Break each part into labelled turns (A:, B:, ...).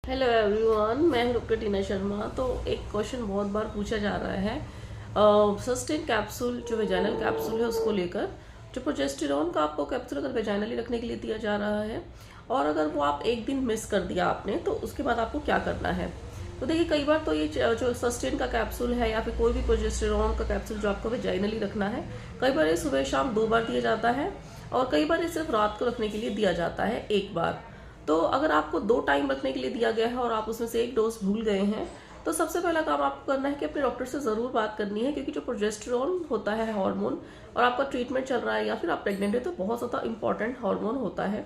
A: Hello everyone, मैं हूं doctor टीना शर्मा। तो एक क्वेश्चन बहुत बार पूछा जा रहा है सस्टेन कैप्सूल जो वेजाइनल कैप्सूल है उसको लेकर। जो प्रोजेस्टेरॉन का आपको कैप्सूल अगर वेजाइनली रखने के लिए दिया जा रहा है और अगर वो आप एक दिन मिस कर दिया आपने तो उसके बाद आपको क्या करना है। तो देखिए, कई बार तो ये जो सस्टेन का कैप्सूल है या फिर कोई भी प्रोजेस्टेरॉन का कैप्सूल जो आपको वेजाइनली रखना है, कई बार ये सुबह शाम 2 बार दिया जाता है और कई बार ये सिर्फ रात को रखने के लिए दिया जाता है 1 बार। तो अगर आपको 2 टाइम रखने के लिए दिया गया है और आप उसमें से 1 डोज भूल गए हैं, तो सबसे पहला काम आपको करना है कि अपने डॉक्टर से ज़रूर बात करनी है, क्योंकि जो प्रोजेस्टेरॉन होता है हार्मोन, और आपका ट्रीटमेंट चल रहा है या फिर आप प्रेग्नेंट है, तो बहुत ज़्यादा इंपॉर्टेंट हार्मोन होता है।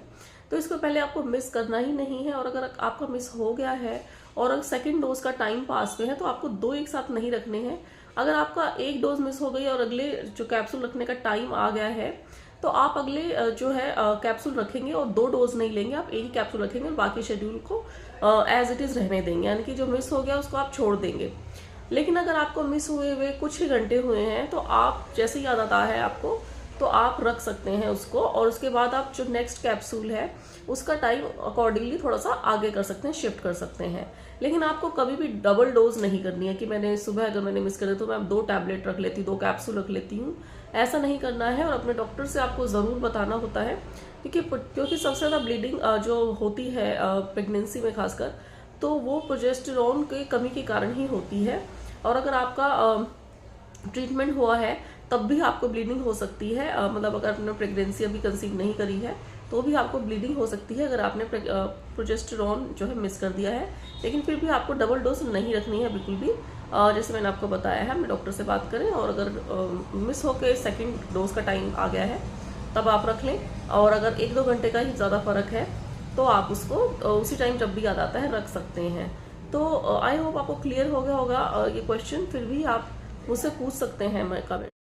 A: तो इसको पहले आपको मिस करना ही नहीं है। और अगर आपका मिस हो गया है और अगर सेकेंड डोज का टाइम पास में है तो आपको 2 एक साथ नहीं रखने हैं। अगर आपका 1 डोज मिस हो गई और अगले जो कैप्सूल रखने का टाइम आ गया है, तो आप अगले जो है कैप्सूल रखेंगे और 2 डोज नहीं लेंगे, आप एक ही कैप्सूल रखेंगे और बाकी शेड्यूल को एज इट इज रहने देंगे, यानी कि जो मिस हो गया उसको आप छोड़ देंगे। लेकिन अगर आपको मिस हुए हुए कुछ ही घंटे हुए हैं तो आप जैसे ही याद आता है आपको, तो आप रख सकते हैं उसको, और उसके बाद आप जो नेक्स्ट कैप्सूल है उसका टाइम अकॉर्डिंगली थोड़ा सा आगे कर सकते हैं, शिफ्ट कर सकते हैं। लेकिन आपको कभी भी डबल डोज नहीं करनी है कि मैंने सुबह अगर मैंने मिस करे तो मैं 2 टैबलेट रख लेती हूँ, 2 कैप्सूल रख लेती हूँ। ऐसा नहीं करना है और अपने डॉक्टर से आपको ज़रूर बताना होता है, क्योंकि सबसे ज़्यादा ब्लीडिंग जो होती है प्रेगनेंसी में खासकर, तो वो प्रोजेस्टेरॉन की कमी के कारण ही होती है। और अगर आपका ट्रीटमेंट हुआ है तब भी आपको ब्लीडिंग हो सकती है, मतलब अगर आपने प्रेगनेंसी अभी कंसीव नहीं करी है तो भी आपको ब्लीडिंग हो सकती है अगर आपने प्रोजेस्टेरॉन जो है मिस कर दिया है। लेकिन फिर भी आपको डबल डोज नहीं रखनी है बिल्कुल भी। जैसे मैंने आपको बताया है, अपने डॉक्टर से बात करें, और अगर मिस होकर सेकेंड डोज का टाइम आ गया है तब आप रख लें। और अगर 1-2 घंटे का ही ज़्यादा फर्क है तो आप उसको उसी टाइम जब भी याद आता है रख सकते हैं। तो आई होप आपको क्लियर हो गया होगा ये क्वेश्चन। फिर भी आप मुझसे पूछ सकते हैं मैं कमेंट।